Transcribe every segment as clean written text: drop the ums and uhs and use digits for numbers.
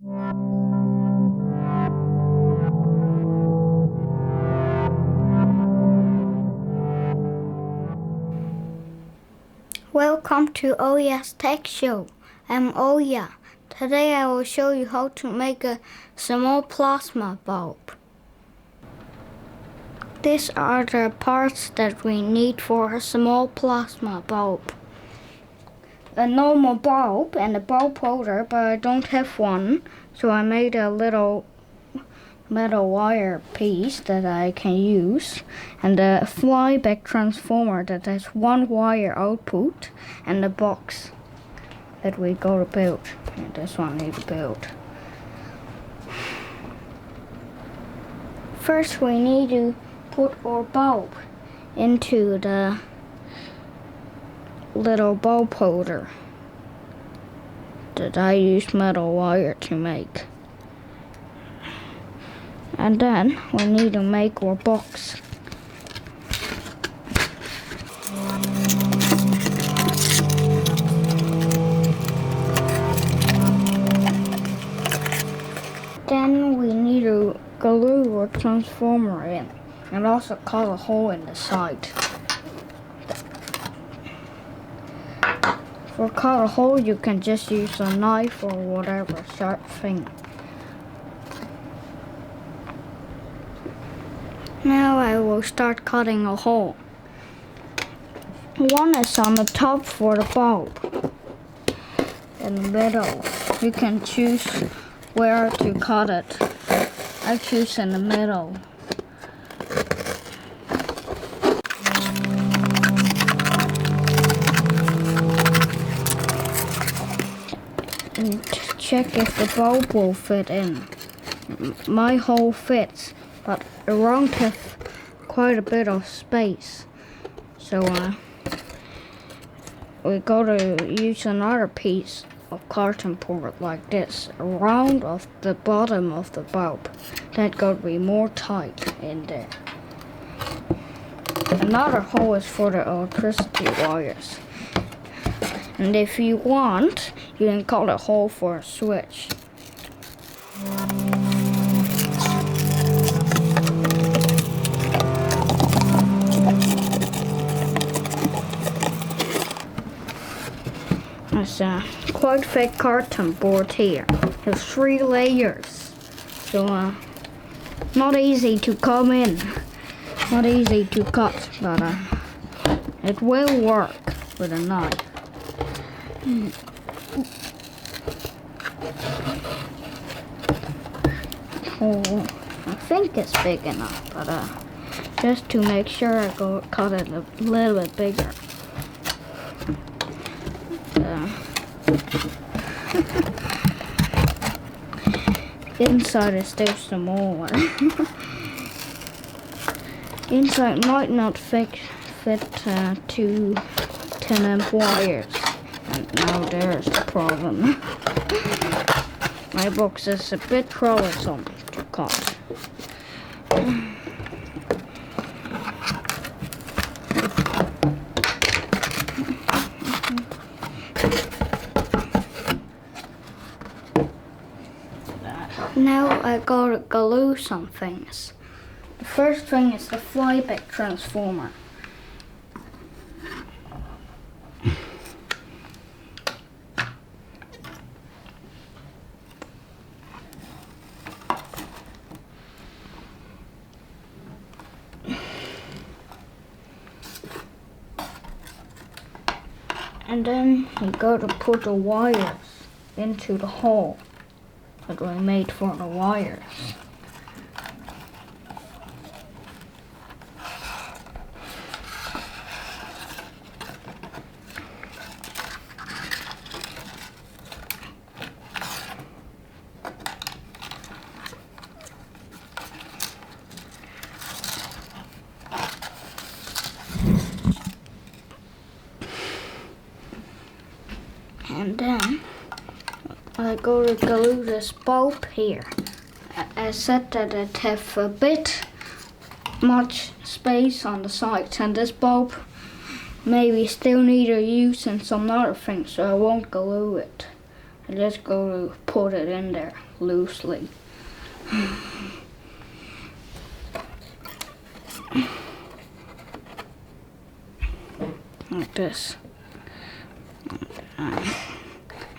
Welcome to Ouya's Tech Show. I'm Ouya. Today I will show you how to make a small plasma bulb. These are the parts that we need for a small plasma bulb. A normal bulb and a bulb holder, but I don't have one, so I made a little metal wire piece that I can use, and a flyback transformer that has one wire output, and a box that we go to build. And this one need to build. First we need to put our bulb into the little bulb holder that I use metal wire to make. And then we need to make our box. Then we need to glue our transformer in and also cut a hole in the side. For cut a hole, you can just use a knife or whatever sharp thing. Now I will start cutting a hole. One is on the top for the bulb. In the middle, you can choose where to cut it. I choose in the middle. And check if the bulb will fit in. My hole fits, but around have quite a bit of space, so we got to use another piece of carton board like this around of the bottom of the bulb. That got to be more tight in there. Another hole is for the electricity wires, and if you want, you can cut a hole for a switch. There's a quite thick carton board here. There's 3 layers, so not easy to come in, not easy to cut, but it will work with a knife. Oh, I think it's big enough, but just to make sure I cut it a little bit bigger. Inside is still smaller. Inside might not fit 2 10-amp wires. And now there's the problem. My box is a bit troublesome to cut. Now I gotta glue some things. The first thing is the flyback transformer. And then you gotta put the wires into the hole that we made for the wires. And then I go to glue this bulb here. I said that it have a bit much space on the sides, and this bulb maybe still need to use in some other things, so I won't glue it. I just go to put it in there loosely. Like this.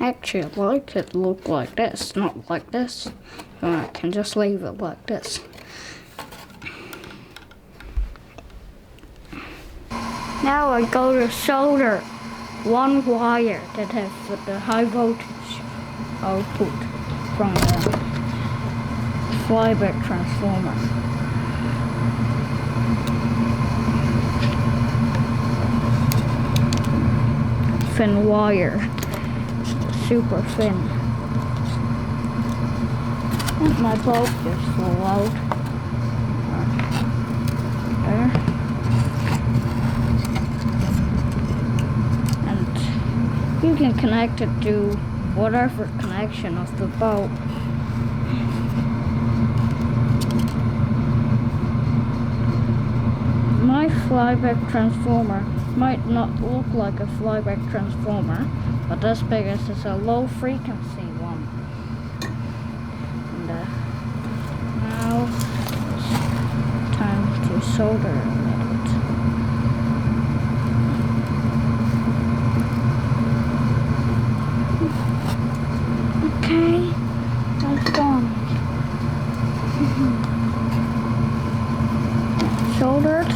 Actually, I like it look like this, not like this. I can just leave it like this. Now I go to solder one wire that has the high voltage output from the flyback transformer. Thin wire, super thin. And my bulb just fell out. There. And you can connect it to whatever connection of the bulb. My flyback transformer might not look like a flyback transformer, but that's because it's a low frequency one. And now it's time to solder a little bit. Okay, that's done. Soldered.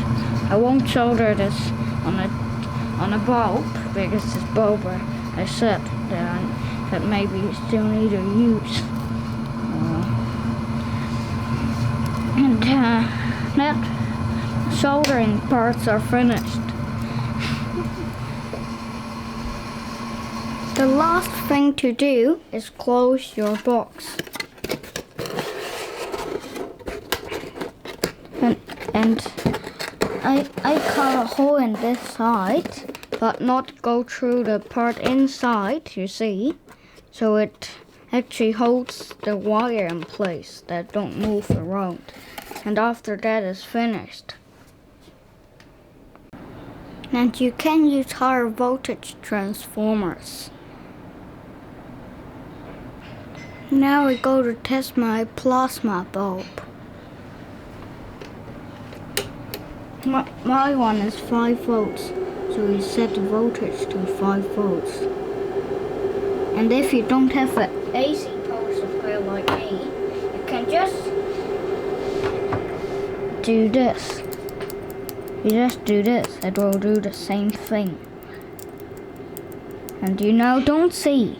I won't solder this on a bulb because this bulb I said that maybe you still need to use. And that soldering parts are finished. The last thing to do is close your box. And I cut a hole in this side, but not go through the part inside, you see. So it actually holds the wire in place that don't move around. And after that is finished. And you can use higher voltage transformers. Now we go to test my plasma bulb. My one is 5 volts, so we set the voltage to 5 volts. And if you don't have an AC power supply like me, you can just do this. You just do this, it will do the same thing. And you now don't see,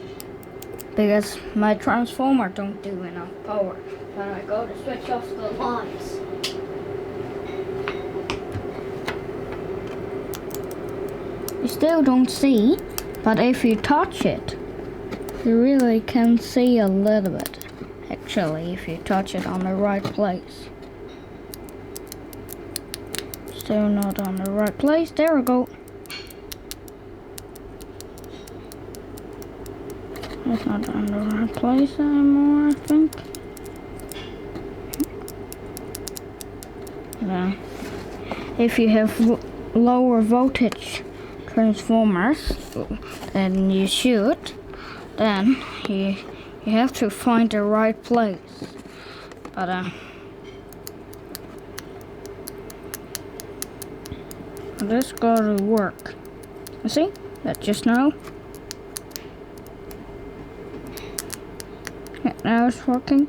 because my transformer don't do enough power. But I go to switch off the lights. You still don't see, but if you touch it, you really can see a little bit. Actually, if you touch it on the right place. Still not on the right place. There we go. It's not on the right place anymore, I think. Yeah. If you have lower voltage transformers than you should, then you have to find the right place. But this gotta work. You see? That just now. Yeah, now it's working.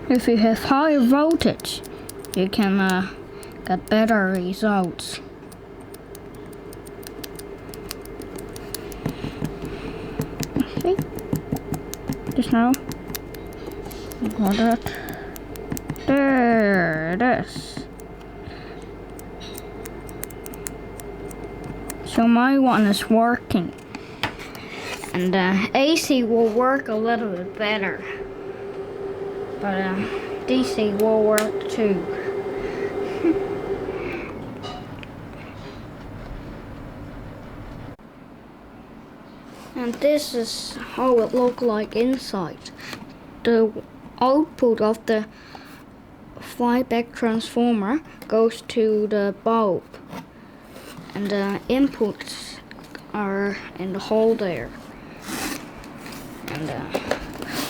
If you have higher voltage, you can get better results. See? Just now. Got it. There it is. So my one is working. And AC will work a little bit better. But DC will work too. And this is how it looks like inside. The output of the flyback transformer goes to the bulb, and the inputs are in the hole there. And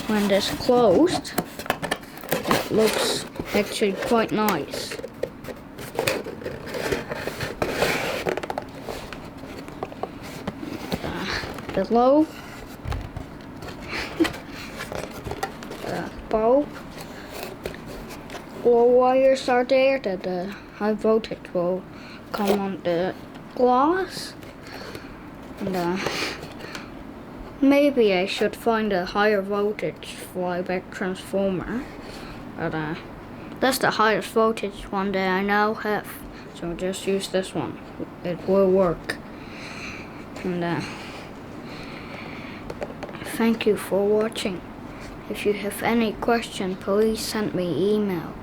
when this closed, it looks actually quite nice. Below the bulb, all wires are there that the high voltage will come on the glass. And maybe I should find a higher voltage flyback transformer, but that's the highest voltage one that I now have, so just use this one. It will work. And thank you for watching. If you have any question, please send me email.